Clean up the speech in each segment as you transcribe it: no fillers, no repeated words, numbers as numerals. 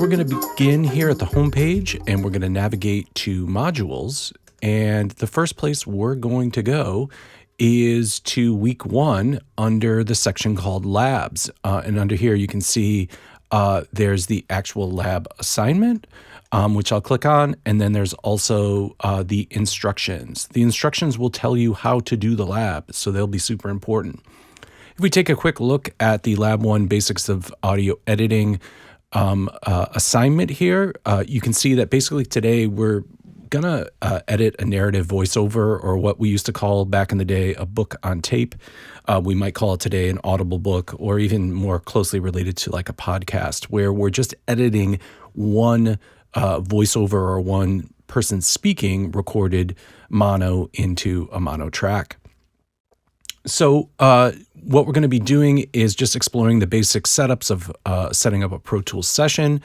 we're going to begin here at the home page, and we're going to navigate to modules. And the first place we're going to go is to week 1 under the section called labs. And under here, you can see there's the actual lab assignment, which I'll click on. And then there's also the instructions. The instructions will tell you how to do the lab, so they'll be super important. If we take a quick look at the Lab 1 Basics of Audio Editing assignment here, you can see that basically today we're going to edit a narrative voiceover, or what we used to call back in the day a book on tape. We might call it today an Audible Book, or even more closely related to like a podcast, where we're just editing one voiceover or one person speaking recorded mono into a mono track. So what we're going to be doing is just exploring the basic setups of setting up a Pro Tools session.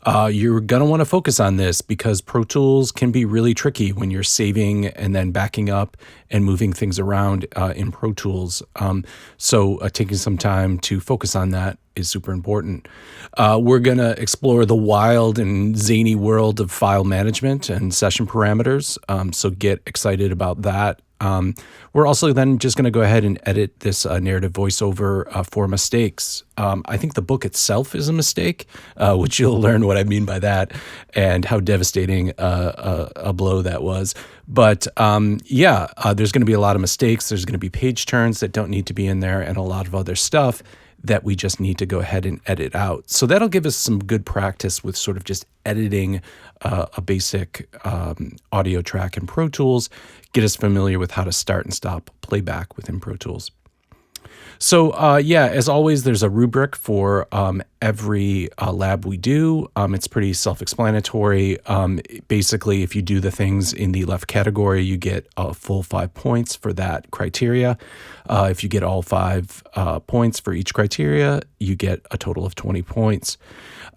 You're going to want to focus on this because Pro Tools can be really tricky when you're saving and then backing up and moving things around in Pro Tools. So taking some time to focus on that is super important. We're going to explore the wild and zany world of file management and session parameters. So get excited about that. We're also then just going to go ahead and edit this narrative voiceover for mistakes. I think the book itself is a mistake, which you'll learn what I mean by that and how devastating a blow that was. But there's going to be a lot of mistakes. There's going to be page turns that don't need to be in there, and a lot of other stuff that we just need to go ahead and edit out. So that'll give us some good practice with sort of just editing a basic audio track in Pro Tools, get us familiar with how to start and stop playback within Pro Tools. So as always, there's a rubric for every lab we do. It's pretty self-explanatory. Basically, if you do the things in the left category, you get a full 5 points for that criteria. If you get all 5 points for each criteria, you get a total of 20 points.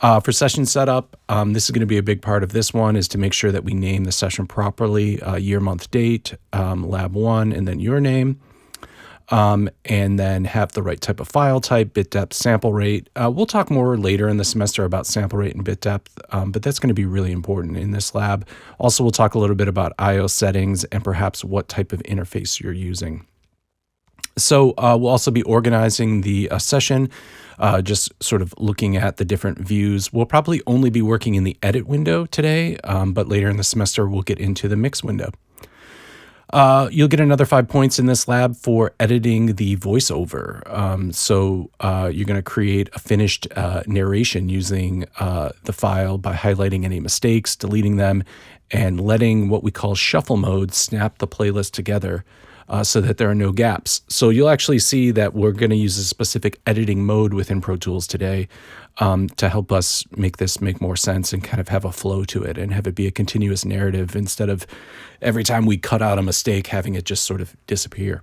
For session setup, this is going to be a big part of this one, is to make sure that we name the session properly, year, month, date, lab 1, and then your name. And then have the right type of file type, bit depth, sample rate. We'll talk more later in the semester about sample rate and bit depth, but that's going to be really important in this lab. Also, we'll talk a little bit about I/O settings and perhaps what type of interface you're using. So we'll also be organizing the session, just sort of looking at the different views. We'll probably only be working in the edit window today, but later in the semester, we'll get into the mix window. You'll get another 5 points in this lab for editing the voiceover. So you're going to create a finished narration using the file by highlighting any mistakes, deleting them, and letting what we call shuffle mode snap the playlist together so that there are no gaps. So you'll actually see that we're going to use a specific editing mode within Pro Tools today to help us make this make more sense and kind of have a flow to it and have it be a continuous narrative instead of every time we cut out a mistake, having it just sort of disappear.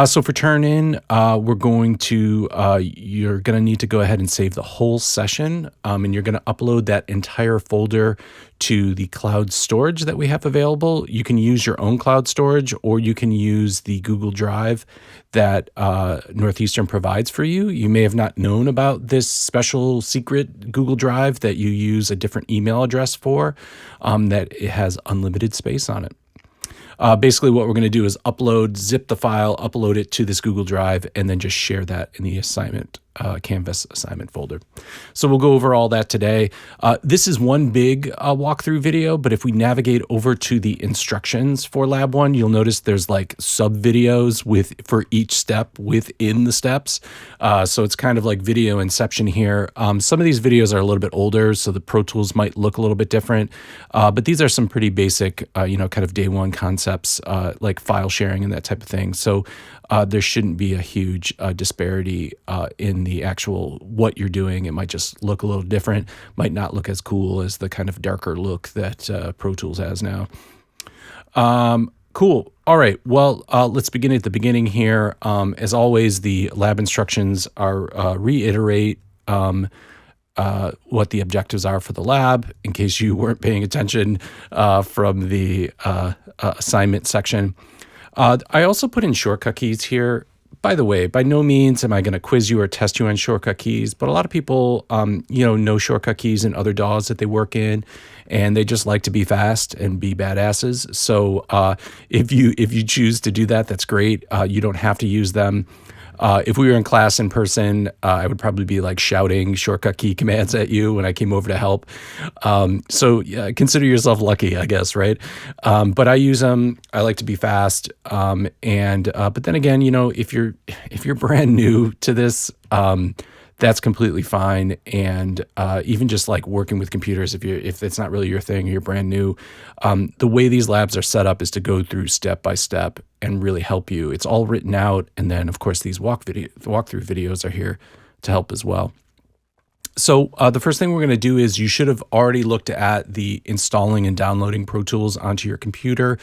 So for turn in, you're going to need to go ahead and save the whole session, and you're going to upload that entire folder to the cloud storage that we have available. You can use your own cloud storage, or you can use the Google Drive that Northeastern provides for you. You may have not known about this special secret Google Drive that you use a different email address for, that it has unlimited space on it. Basically, what we're going to do is zip the file, upload it to this Google Drive, and then just share that in the assignment, Canvas assignment folder. So we'll go over all that today. This is one big walkthrough video, but if we navigate over to the instructions for Lab 1, you'll notice there's like sub-videos for each step within the steps. So it's kind of like video inception here. Some of these videos are a little bit older, so the Pro Tools might look a little bit different, but these are some pretty basic, kind of day one concepts, like file sharing and that type of thing. So there shouldn't be a huge disparity in the actual what you're doing. It might just look a little different, might not look as cool as the kind of darker look that Pro Tools has now. Cool. All right. Well, let's begin at the beginning here. As always, the lab instructions are reiterate what the objectives are for the lab, in case you weren't paying attention from the assignment section. I also put in shortcut keys here by the way, by no means am I going to quiz you or test you on shortcut keys, but a lot of people, know shortcut keys in other DAWs that they work in, and they just like to be fast and be badasses. So if you choose to do that, that's great. You don't have to use them. If we were in class in person, I would probably be like shouting shortcut key commands at you when I came over to help. So yeah, consider yourself lucky, I guess, right? But I use them. I like to be fast. But then again, if you're brand new to this, that's completely fine. And even just like working with computers, if it's not really your thing, or you're brand new, the way these labs are set up is to go through step by step and really help you. It's all written out, and then of course these walkthrough videos are here to help as well. So the first thing we're going to do is you should have already looked at the installing and downloading Pro Tools onto your computer.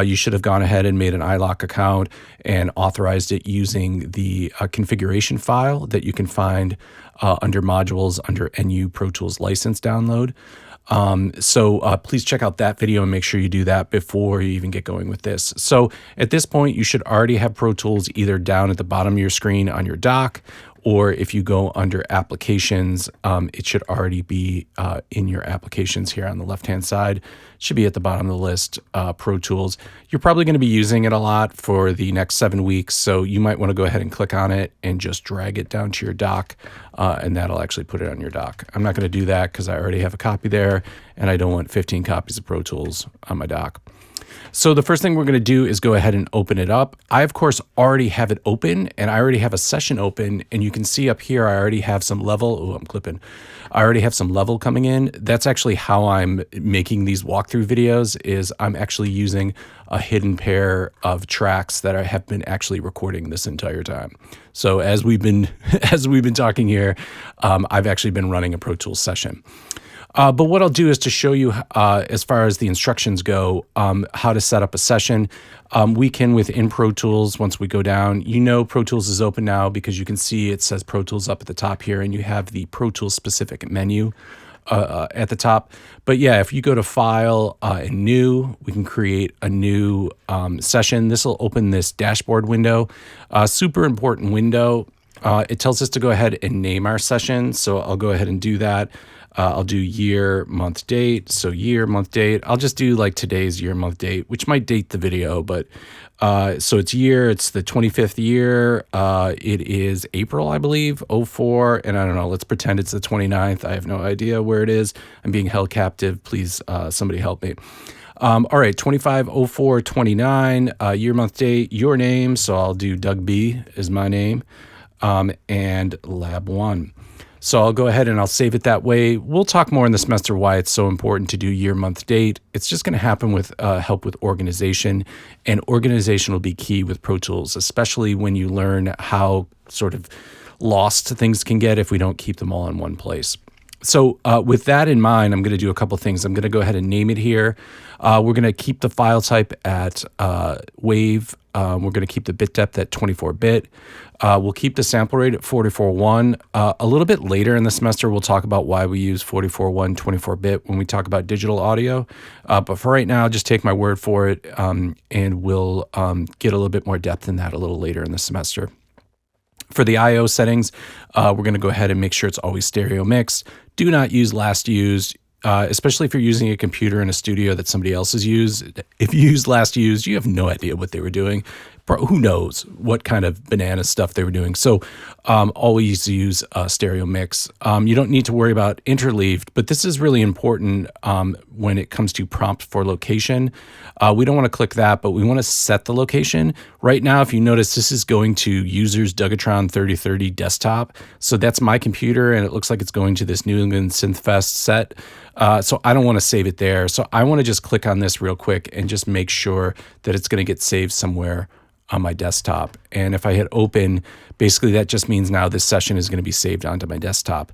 You should have gone ahead and made an iLock account and authorized it using the configuration file that you can find under modules under NU Pro Tools license download. So please check out that video and make sure you do that before you even get going with this. So at this point, you should already have Pro Tools either down at the bottom of your screen on your dock, or if you go under applications, it should already be in your applications here on the left-hand side. It should be at the bottom of the list, Pro Tools. You're probably going to be using it a lot for the next 7 weeks, so you might want to go ahead and click on it and just drag it down to your dock, and that'll actually put it on your dock. I'm not going to do that because I already have a copy there, and I don't want 15 copies of Pro Tools on my dock. So the first thing we're going to do is go ahead and open it up. I, of course, already have it open, and I already have a session open, and you can see up here I already have some level. Oh, I'm clipping. I already have some level coming in. That's actually how I'm making these walkthrough videos, is I'm actually using a hidden pair of tracks that I have been actually recording this entire time. So as we've been talking here, I've actually been running a Pro Tools session. But what I'll do is to show you, as far as the instructions go, how to set up a session. We can, within Pro Tools, once we go down, Pro Tools is open now because you can see it says Pro Tools up at the top here, and you have the Pro Tools specific menu at the top. But yeah, if you go to File and New, we can create a new session. This will open this dashboard window. Super important window. It tells us to go ahead and name our session, so I'll go ahead and do that. I'll do year, month, date. So year, month, date. I'll just do like today's year, month, date, which might date the video, but so it's year, it's the 25th year. It is April, I believe, 04. And I don't know, let's pretend it's the 29th. I have no idea where it is. I'm being held captive. Please, somebody help me. All right, 250429, year, month, date, your name. So I'll do Doug B is my name, and lab 1. So I'll go ahead and I'll save it that way. We'll talk more in the semester why it's so important to do year, month, date. It's just going to happen with help with organization, and organization will be key with Pro Tools, especially when you learn how sort of lost things can get if we don't keep them all in one place. So with that in mind, I'm going to do a couple things. I'm going to go ahead and name it here. We're going to keep the file type at WAV. We're going to keep the bit depth at 24-bit. We'll keep the sample rate at 44.1. A little bit later in the semester, we'll talk about why we use 44.1 24-bit when we talk about digital audio. But for right now, just take my word for it, and we'll get a little bit more depth in that a little later in the semester. For the I/O settings, we're going to go ahead and make sure it's always stereo mix. Do not use last used, especially if you're using a computer in a studio that somebody else has used. If you use last used, you have no idea what they were doing. Who knows what kind of banana stuff they were doing. So always use stereo mix. You don't need to worry about interleaved, but this is really important when it comes to prompt for location. We don't want to click that, but we want to set the location. Right now, if you notice, this is going to users Dogatron 3030 desktop. So that's my computer, and it looks like it's going to this New England Synthfest set. So I don't want to save it there. So I want to just click on this real quick and just make sure that it's going to get saved somewhere on my desktop. And if I hit open, basically that just means now this session is going to be saved onto my desktop.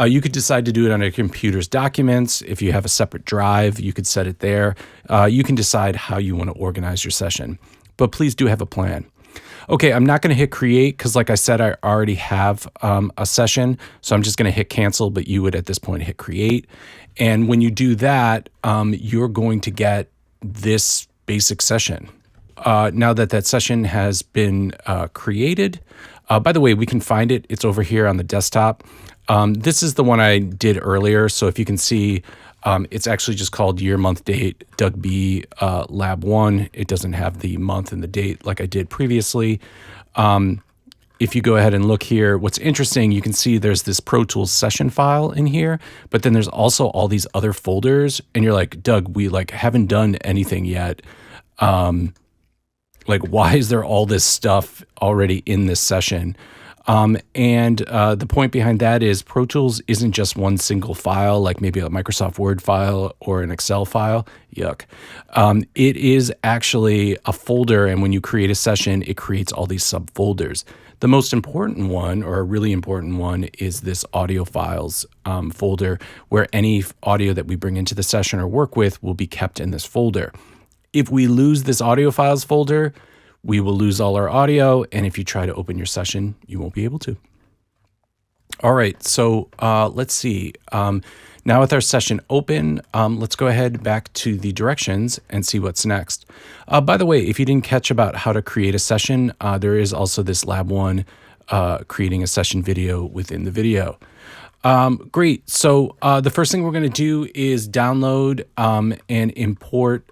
You could decide to do it on your computer's documents. If you have a separate drive, you could set it there. You can decide how you want to organize your session, but please do have a plan. Okay, I'm not going to hit create because, like I said, I already have a session. So I'm just going to hit cancel, but you would at this point hit create. And when you do that, you're going to get this basic session. now that that session has been created, by the way, we can find it. It's over here on the desktop. This is the one I did earlier. So if you can see, it's actually just called year, month, date, Doug B, Lab 1. It doesn't have the month and the date like I did previously. If you go ahead and look here, what's interesting, you can see there's this Pro Tools session file in here, but then there's also all these other folders, and you're like, Doug, we like haven't done anything yet. Like, why is there all this stuff already in this session? The point behind that is Pro Tools isn't just one single file, like maybe a Microsoft Word file or an Excel file. Yuck. It is actually a folder, and when you create a session, it creates all these subfolders. The most important one, or a really important one, is this audio files folder, where any audio that we bring into the session or work with will be kept in this folder. If we lose this audio files folder, we will lose all our audio, and if you try to open your session, you won't be able to. All right, so let's see. Now with our session open, let's go ahead back to the directions and see what's next. By the way, if you didn't catch about how to create a session, there is also this Lab 1 creating a session video within the video. Great, so the first thing we're gonna do is download and import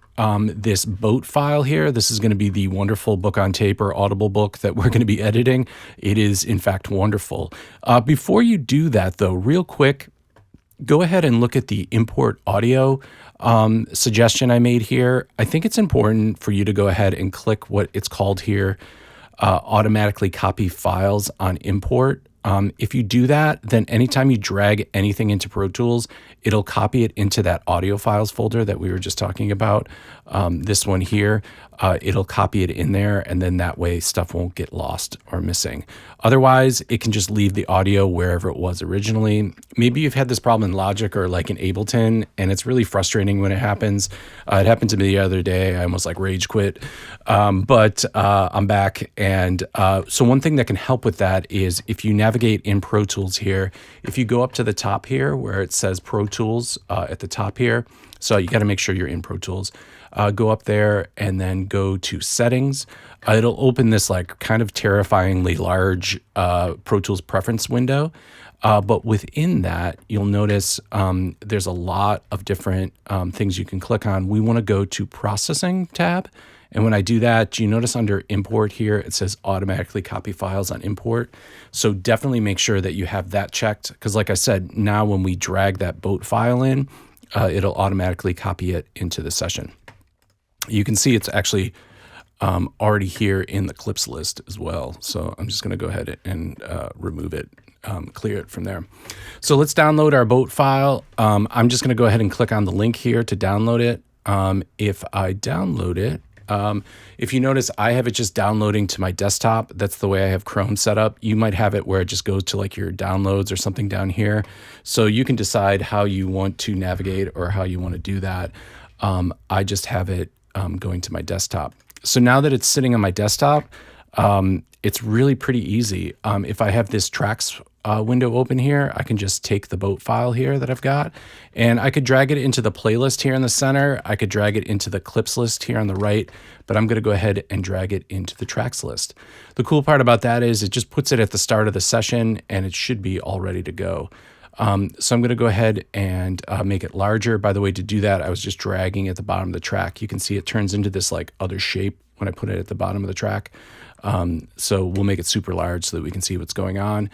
this boat file here. This is going to be the wonderful book on tape or Audible book that we're going to be editing. It is, in fact, wonderful. Before you do that, though, real quick, go ahead and look at the import audio suggestion I made here. I think it's important for you to go ahead and click what it's called here, automatically copy files on import. If you do that, then anytime you drag anything into Pro Tools, it'll copy it into that audio files folder that we were just talking about. This one here, it'll copy it in there, and then that way stuff won't get lost or missing. Otherwise, it can just leave the audio wherever it was originally. Maybe you've had this problem in Logic or like in Ableton, and it's really frustrating when it happens. It happened to me the other day. I almost like rage quit, but I'm back. And so one thing that can help with that is if you navigate in Pro Tools here, if you go up to the top here where it says Pro Tools at the top here, so you got to make sure you're in Pro Tools. Go up there and then go to settings. It'll open this like kind of terrifyingly large Pro Tools preference window. But within that, you'll notice there's a lot of different things you can click on. We want to go to Processing tab. And when I do that, you notice under Import here, it says automatically copy files on import. So definitely make sure that you have that checked. Because like I said, now when we drag that boat file in, it'll automatically copy it into the session. You can see it's actually already here in the clips list as well. So I'm just going to go ahead and remove it, clear it from there. So let's download our boat file. I'm just going to go ahead and click on the link here to download it. If I download it, if you notice, I have it just downloading to my desktop. That's the way I have Chrome set up. You might have it where it just goes to like your downloads or something down here. So you can decide how you want to navigate or how you want to do that. I just have it going to my desktop. So now that it's sitting on my desktop, it's really pretty easy. If I have this tracks window open here, I can just take the boat file here that I've got, and I could drag it into the playlist here in the center. I could drag it into the clips list here on the right, but I'm going to go ahead and drag it into the tracks list. The cool part about that is it just puts it at the start of the session, and it should be all ready to go. So I'm going to go ahead and make it larger. By the way, to do that, I was just dragging at the bottom of the track. You can see it turns into this like other shape when I put it at the bottom of the track. So we'll make it super large so that we can see what's going on.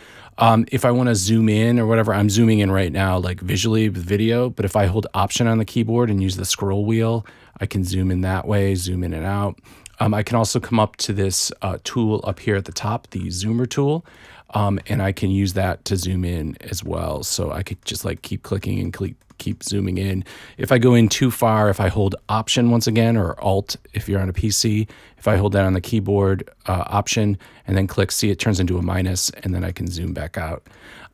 If I want to zoom in or whatever, I'm zooming in right now, like visually with video, but if I hold Option on the keyboard and use the scroll wheel, I can zoom in that way, zoom in and out. I can also come up to this tool up here at the top, the zoomer tool, and I can use that to zoom in as well. So I could just like keep clicking and keep zooming in. If I go in too far, if I hold Option once again, or Alt if you're on a PC, if I hold that on the keyboard, Option, and then click, see it turns into a minus, and then I can zoom back out.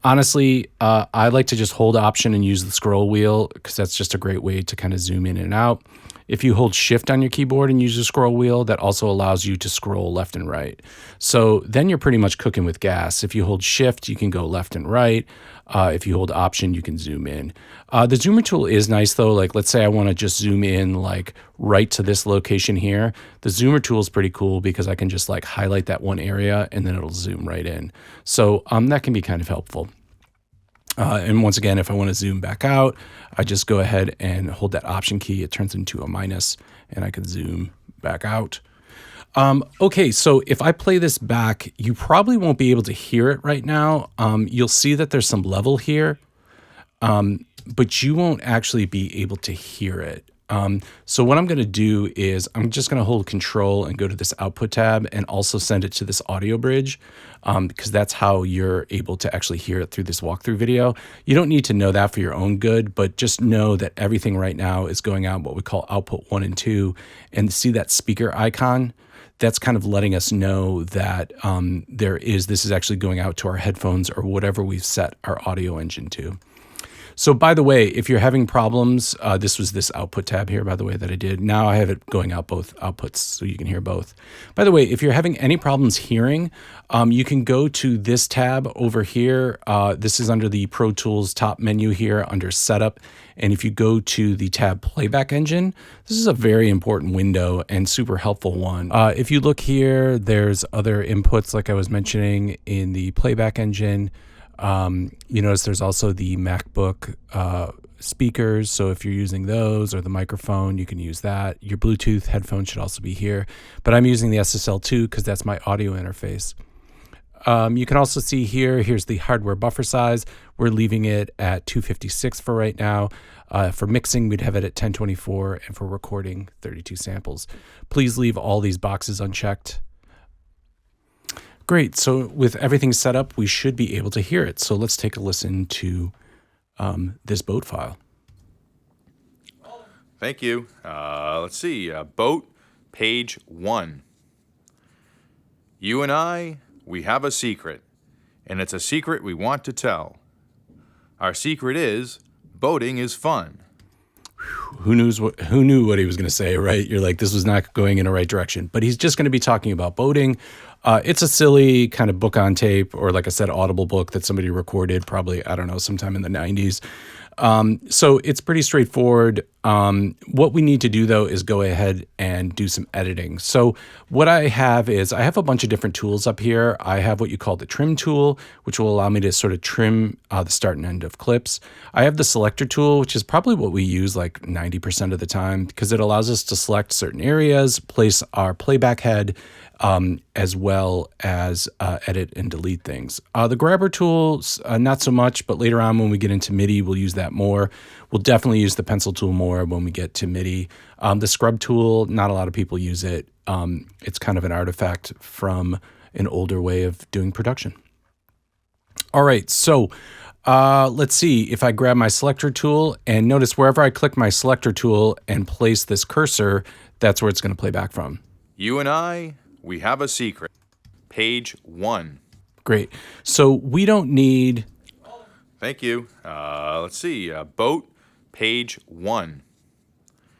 Honestly, I like to just hold Option and use the scroll wheel because that's just a great way to kind of zoom in and out. If you hold Shift on your keyboard and use the scroll wheel, that also allows you to scroll left and right. So then you're pretty much cooking with gas. If you hold Shift, you can go left and right. If you hold Option, you can zoom in. The The zoomer tool is nice though. Like let's say I want to just zoom in like right to this location here. The zoomer tool is pretty cool because I can just like highlight that one area and then it'll zoom right in. So that can be kind of helpful. And once again, if I want to zoom back out, I just go ahead and hold that Option key. It turns into a minus and I can zoom back out. Okay, so if I play this back, you probably won't be able to hear it right now. You'll see that there's some level here, but you won't actually be able to hear it. So what I'm going to do is I'm just going to hold Control and go to this Output tab and also send it to this audio bridge, because that's how you're able to actually hear it through this walkthrough video. You don't need to know that for your own good, but just know that everything right now is going out what we call output 1 and 2, and see that speaker icon. That's kind of letting us know that this is actually going out to our headphones or whatever we've set our audio engine to. So by the way, if you're having problems, this was this output tab here, by the way, that I did. Now I have it going out both outputs so you can hear both. By the way, if you're having any problems hearing, you can go to this tab over here. This is under the Pro Tools top menu here under Setup. And if you go to the tab Playback Engine, this is a very important window and super helpful one. If you look here, there's other inputs like I was mentioning in the Playback Engine. You notice there's also the MacBook speakers, so if you're using those or the microphone, you can use that. Your Bluetooth headphone should also be here, but I'm using the SSL2 because that's my audio interface. You can also see here's the hardware buffer size. We're leaving it at 256 for right now. For mixing, we'd have it at 1024, and for recording, 32 samples. Please leave all these boxes unchecked. Great, so with everything set up, we should be able to hear it. So let's take a listen to this boat file. Thank you. Let's see, boat, page 1. You and I, we have a secret, and it's a secret we want to tell. Our secret is, boating is fun. Who knew what he was going to say, right? You're like, this was not going in the right direction. But he's just going to be talking about boating. It's a silly kind of book on tape, or like I said, Audible book that somebody recorded probably, I don't know, sometime in the 90s. So it's pretty straightforward. What we need to do though is go ahead and do some editing. So what I have is I have a bunch of different tools up here. I have what you call the trim tool, which will allow me to sort of trim the start and end of clips. I have the selector tool, which is probably what we use like 90% of the time because it allows us to select certain areas, place our playback head, as well as edit and delete things. The grabber tools, not so much, but later on when we get into MIDI, we'll use that more. We'll definitely use the pencil tool more when we get to MIDI. The scrub tool, not a lot of people use it. It's kind of an artifact from an older way of doing production. All right, so let's see if I grab my selector tool, and notice wherever I click my selector tool and place this cursor, that's where it's going to play back from. You and I, we have a secret. Page 1. Great. So we don't need... Thank you. Let's see. Boat, page 1.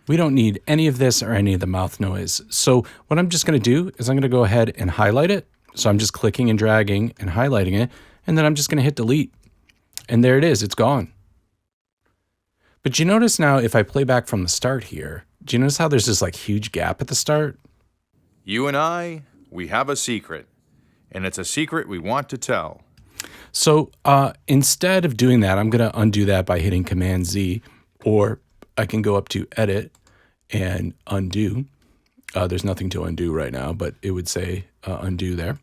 We don't need any of this or any of the mouth noise. So what I'm just going to do is I'm going to go ahead and highlight it. So I'm just clicking and dragging and highlighting it. And then I'm just going to hit delete. And there it is. It's gone. But you notice now if I play back from the start here, do you notice how there's this like huge gap at the start? You and I, we have a secret, and it's a secret we want to tell. So instead of doing that, I'm going to undo that by hitting Command Z, or I can go up to Edit and Undo. There's nothing to undo right now, but it would say undo there.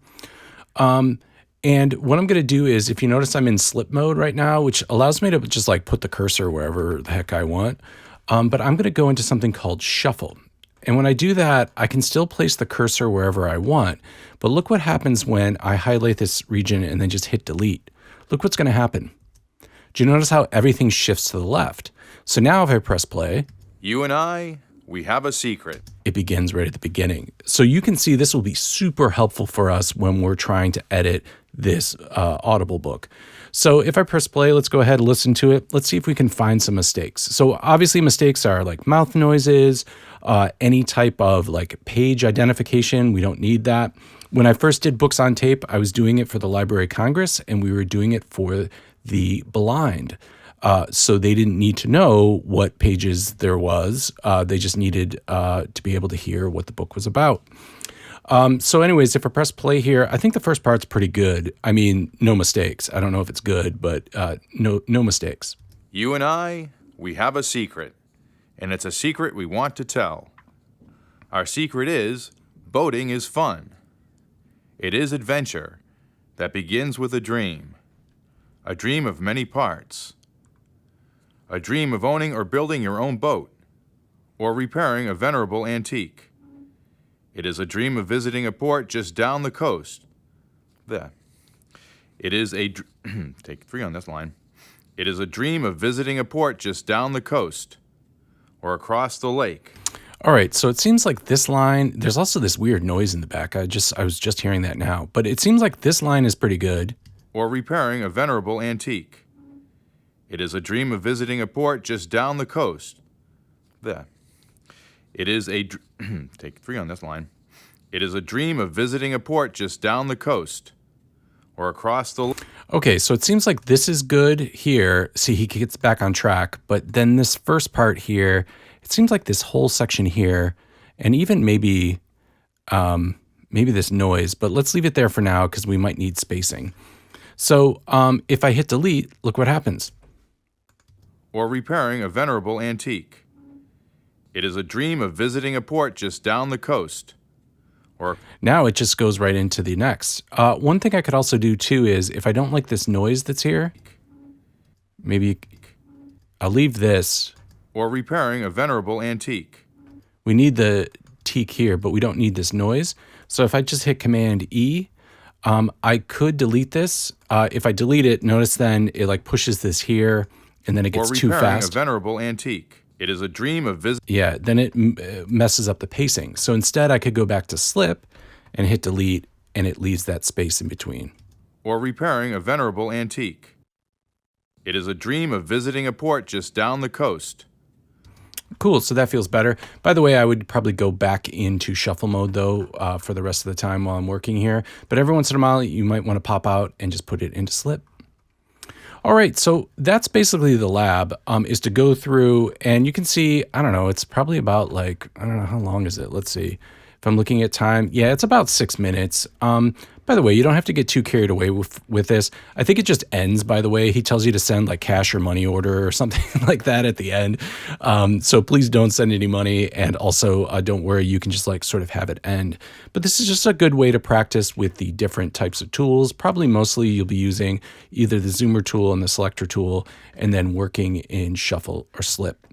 And what I'm going to do is, if you notice I'm in slip mode right now, which allows me to just like put the cursor wherever the heck I want, but I'm going to go into something called Shuffle. And when I do that, I can still place the cursor wherever I want. But look what happens when I highlight this region and then just hit delete. Look what's going to happen. Do you notice how everything shifts to the left? So now if I press play, you and I, we have a secret. It begins right at the beginning. So you can see this will be super helpful for us when we're trying to edit this Audible book. So if I press play, let's go ahead and listen to it. Let's see if we can find some mistakes. So obviously mistakes are like mouth noises, any type of like page identification. We don't need that. When I first did books on tape, I was doing it for the Library of Congress, and we were doing it for the blind. So they didn't need to know what pages there was. They just needed to be able to hear what the book was about. So anyways, if I press play here, I think the first part's pretty good. I mean, no mistakes. I don't know if it's good, but no mistakes. You and I, we have a secret, and it's a secret we want to tell. Our secret is, boating is fun. It is adventure that begins with a dream of many parts. A dream of owning or building your own boat, or repairing a venerable antique. It is a dream of visiting a port just down the coast. It is a take 3 on this line. It is a dream of visiting a port just down the coast, or across the lake. All right, so it seems like this line, there's also this weird noise in the back. I was just hearing that now, but it seems like this line is pretty good. Or repairing a venerable antique. It is a dream of visiting a port just down the coast. It is a take 3 on this line. It is a dream of visiting a port just down the coast, or across the. Okay, so it seems like this is good here. See, he gets back on track, but then this first part here, it seems like this whole section here, and even maybe this noise, but let's leave it there for now because we might need spacing. So if I hit delete, look what happens. Or repairing a venerable antique. It is a dream of visiting a port just down the coast. Or now it just goes right into the next. One thing I could also do too is if I don't like this noise that's here, maybe I'll leave this. Or repairing a venerable antique. We need the teak here, but we don't need this noise. So if I just hit Command E, I could delete this. If I delete it, notice then it like pushes this here, and then it gets too fast. Or repairing a venerable antique. It is a dream of Yeah, then it messes up the pacing. So instead, I could go back to slip and hit delete, and it leaves that space in between. Or repairing a venerable antique. It is a dream of visiting a port just down the coast. Cool, so that feels better. By the way, I would probably go back into shuffle mode, though, for the rest of the time while I'm working here. But every once in a while, you might want to pop out and just put it into slip. All right, so that's basically the lab, is to go through, and you can see, I don't know, it's probably about like, I don't know, how long is it? Let's see. If I'm looking at time, yeah, it's about 6 minutes. By the way, you don't have to get too carried away with this. I think it just ends, by the way. He tells you to send like cash or money order or something like that at the end. So please don't send any money. And also don't worry, you can just like sort of have it end. But this is just a good way to practice with the different types of tools. Probably mostly you'll be using either the zoomer tool and the selector tool, and then working in shuffle or slip.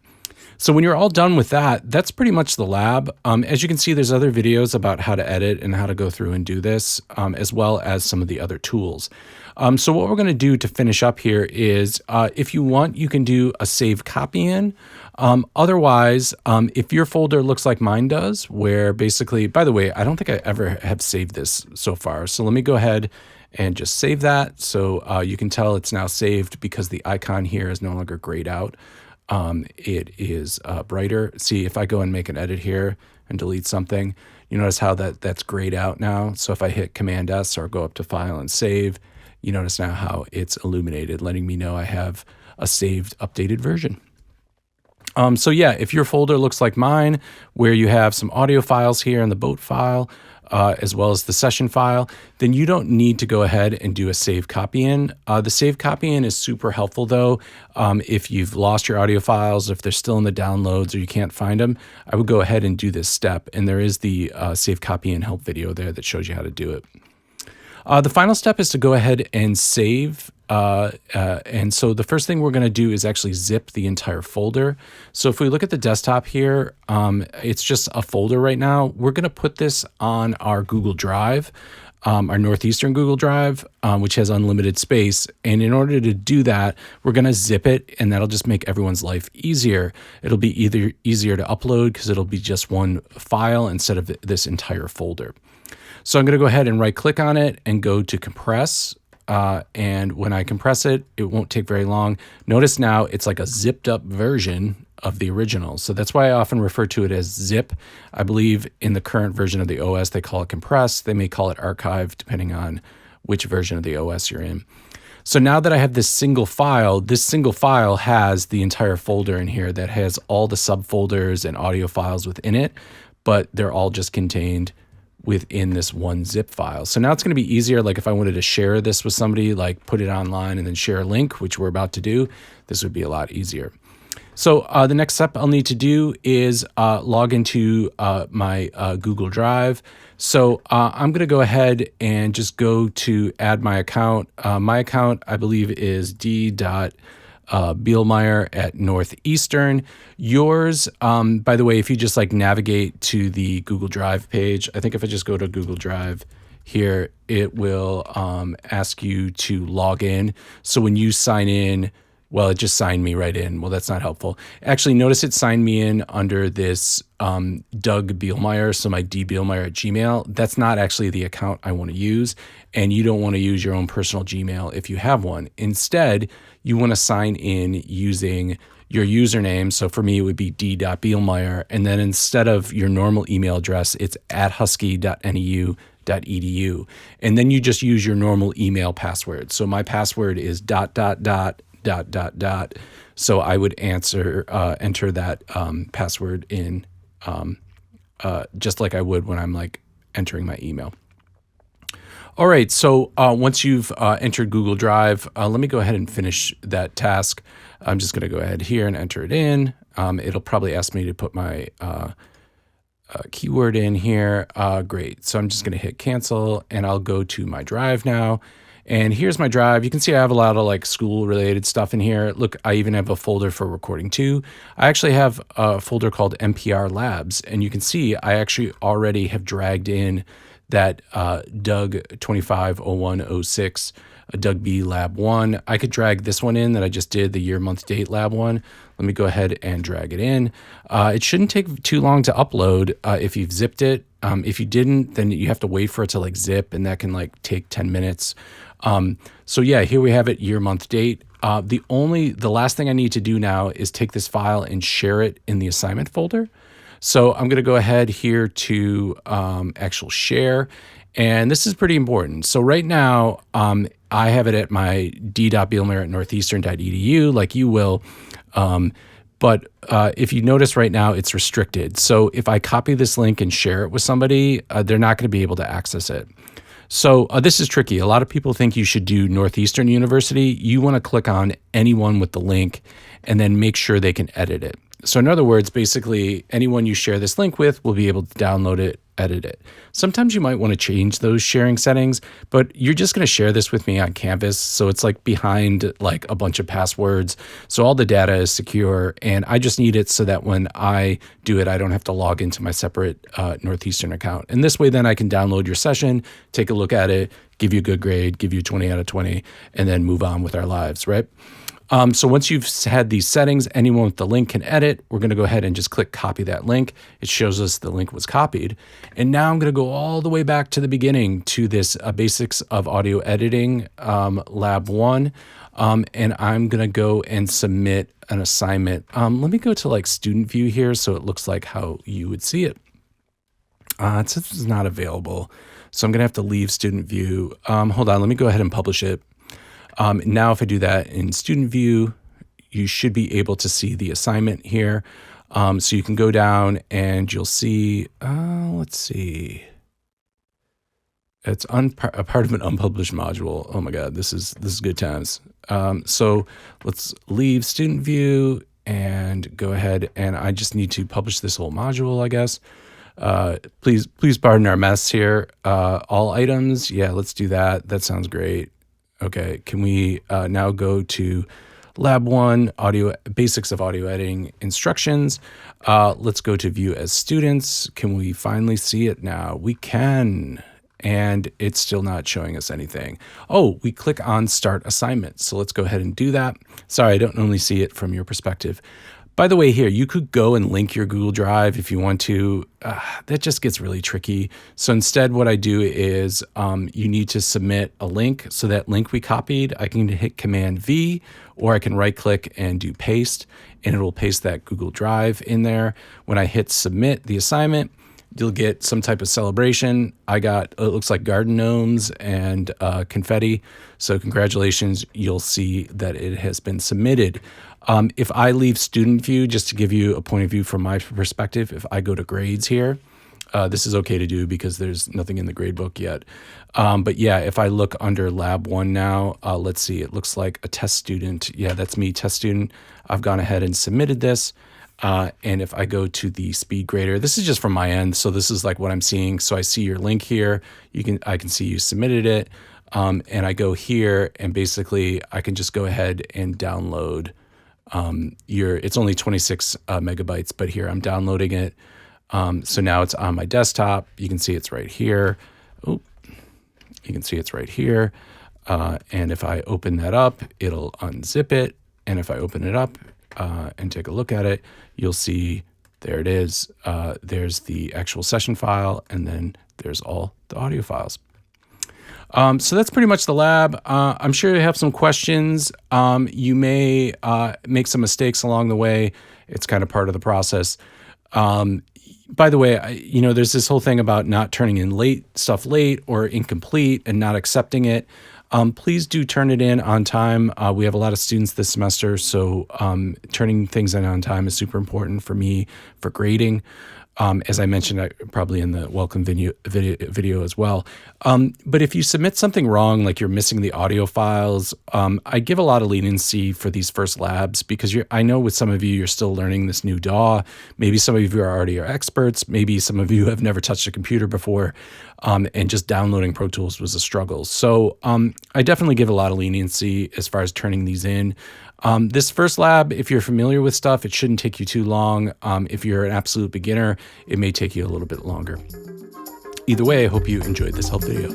So when you're all done with that, that's pretty much the lab. As you can see, there's other videos about how to edit and how to go through and do this, as well as some of the other tools. So what we're going to do to finish up here is, if you want, you can do a save copy in. Otherwise, if your folder looks like mine does, where basically, by the way, I don't think I ever have saved this so far. So let me go ahead and just save that. So you can tell it's now saved because the icon here is no longer grayed out. It is brighter. See, if I go and make an edit here and delete something, you notice how that's grayed out now. So if I hit Command S or go up to File and Save, you notice now how it's illuminated, letting me know I have a saved, updated version. So yeah, if your folder looks like mine, where you have some audio files here in the boat file, as well as the session file, then you don't need to go ahead and do a save copy in. The save copy in is super helpful though. If you've lost your audio files, if they're still in the downloads or you can't find them, I would go ahead and do this step. And there is the save copy in help video there that shows you how to do it. The final step is to go ahead and save. And so the first thing we're going to do is actually zip the entire folder. So if we look at the desktop here, it's just a folder right now. We're going to put this on our Google Drive, our Northeastern Google Drive, which has unlimited space. And in order to do that, we're going to zip it, and that'll just make everyone's life easier. It'll be either easier to upload because it'll be just one file instead of this entire folder. So I'm going to go ahead and right click on it and go to compress. And when I compress it, it won't take very long. Notice now it's like a zipped up version of the original. So that's why I often refer to it as zip. I believe in the current version of the OS, they call it compress. They may call it archive, depending on which version of the OS you're in. So now that I have this single file has the entire folder in here that has all the subfolders and audio files within it, but they're all just contained within this one zip file. So now it's going to be easier. Like if I wanted to share this with somebody, like put it online and then share a link, which we're about to do, this would be a lot easier. So the next step I'll need to do is log into my Google Drive. So I'm going to go ahead and just go to add my account. My account, I believe, is d.bielmeyer at Northeastern. Yours, by the way, if you just like navigate to the Google Drive page, I think if I just go to Google Drive here, it will ask you to log in. So when you sign in, well, it just signed me right in. Well, that's not helpful. Actually, notice it signed me in under this Doug Bielmeyer, so my dbielmeyer at Gmail. That's not actually the account I want to use, and you don't want to use your own personal Gmail if you have one. Instead, you want to sign in using your username. So for me, it would be d.bielmeyer, and then instead of your normal email address, it's at husky.neu.edu. And then you just use your normal email password. So my password is ... So I would enter that password in just like I would when I'm like entering my email. All right, so once you've entered Google Drive, let me go ahead and finish that task. I'm just going to go ahead here and enter it in. It'll probably ask me to put my keyword in here. Great, so I'm just going to hit cancel, and I'll go to my drive now. And here's my drive. You can see I have a lot of like school related stuff in here. Look, I even have a folder for recording too. I actually have a folder called NPR Labs, and you can see I actually already have dragged in that Doug 250106, Doug B Lab 1. I could drag this one in that I just did, the year, month, date Lab 1. Let me go ahead and drag it in. It shouldn't take too long to upload if you've zipped it. If you didn't, then you have to wait for it to like zip, and that can like take 10 minutes. So yeah, here we have it, year, month, date. The last thing I need to do now is take this file and share it in the assignment folder. So I'm going to go ahead here to actual share, and this is pretty important. So right now, I have it at my d.bielmeyer at northeastern.edu, like you will. But if you notice right now, it's restricted. So if I copy this link and share it with somebody, they're not going to be able to access it. So this is tricky. A lot of people think you should do Northeastern University. You want to click on anyone with the link and then make sure they can edit it. So in other words, basically anyone you share this link with will be able to download it, edit it. Sometimes you might want to change those sharing settings, but you're just going to share this with me on Canvas. So it's like behind like a bunch of passwords. So all the data is secure, and I just need it so that when I do it, I don't have to log into my separate Northeastern account. And this way, then I can download your session, take a look at it, give you a good grade, give you 20 out of 20, and then move on with our lives, right? So once you've had these settings, anyone with the link can edit. We're going to go ahead and just click copy that link. It shows us the link was copied. And now I'm going to go all the way back to the beginning to this basics of audio editing, lab 1. And I'm going to go and submit an assignment. Let me go to like student view here so it looks like how you would see it. It says it's not available. So I'm going to have to leave student view. Hold on, let me go ahead and publish it. Now, if I do that in student view, you should be able to see the assignment here. So you can go down and you'll see, let's see. It's a part of an unpublished module. Oh my God, this is good times. So let's leave student view and go ahead, and I just need to publish this whole module, I guess. Please pardon our mess here. All items, yeah, let's do that. That sounds great. Okay, can we now go to Lab 1, basics of audio editing instructions. Let's go to view as students. Can we finally see it now? We can, and it's still not showing us anything. Oh, we click on start assignment. So let's go ahead and do that. Sorry, I don't only see it from your perspective. By the way, here, you could go and link your Google Drive if you want to. That just gets really tricky. So instead, what I do is you need to submit a link. So that link we copied, I can hit Command V, or I can right click and do paste, and it will paste that Google Drive in there. When I hit submit the assignment, you'll get some type of celebration. I got, it looks like garden gnomes and confetti. So congratulations, you'll see that it has been submitted. If I leave student view, just to give you a point of view from my perspective, if I go to grades here, this is okay to do because there's nothing in the grade book yet. But yeah, if I look under lab 1 now, let's see, it looks like a test student. Yeah, that's me, test student. I've gone ahead and submitted this. And if I go to the speed grader, this is just from my end. So this is like what I'm seeing. So I see your link here. I can see you submitted it. And I go here and basically I can just go ahead and download it's only 26 megabytes, but here I'm downloading it. So now it's on my desktop. You can see it's right here. Oh, you can see it's right here. And if I open that up, it'll unzip it. And if I open it up and take a look at it, you'll see there it is. There's the actual session file, and then there's all the audio files. So that's pretty much the lab. I'm sure you have some questions. You may make some mistakes along the way. It's kind of part of the process. By the way, there's this whole thing about not turning in stuff late or incomplete and not accepting it. Please do turn it in on time. We have a lot of students this semester, so turning things in on time is super important for me for grading. As I mentioned, probably in the welcome video as well. But if you submit something wrong, like you're missing the audio files, I give a lot of leniency for these first labs because I know with some of you, you're still learning this new DAW. Maybe some of you are already experts. Maybe some of you have never touched a computer before, and just downloading Pro Tools was a struggle. So I definitely give a lot of leniency as far as turning these in. This first lab, if you're familiar with stuff, it shouldn't take you too long. If you're an absolute beginner, it may take you a little bit longer. Either way, I hope you enjoyed this help video.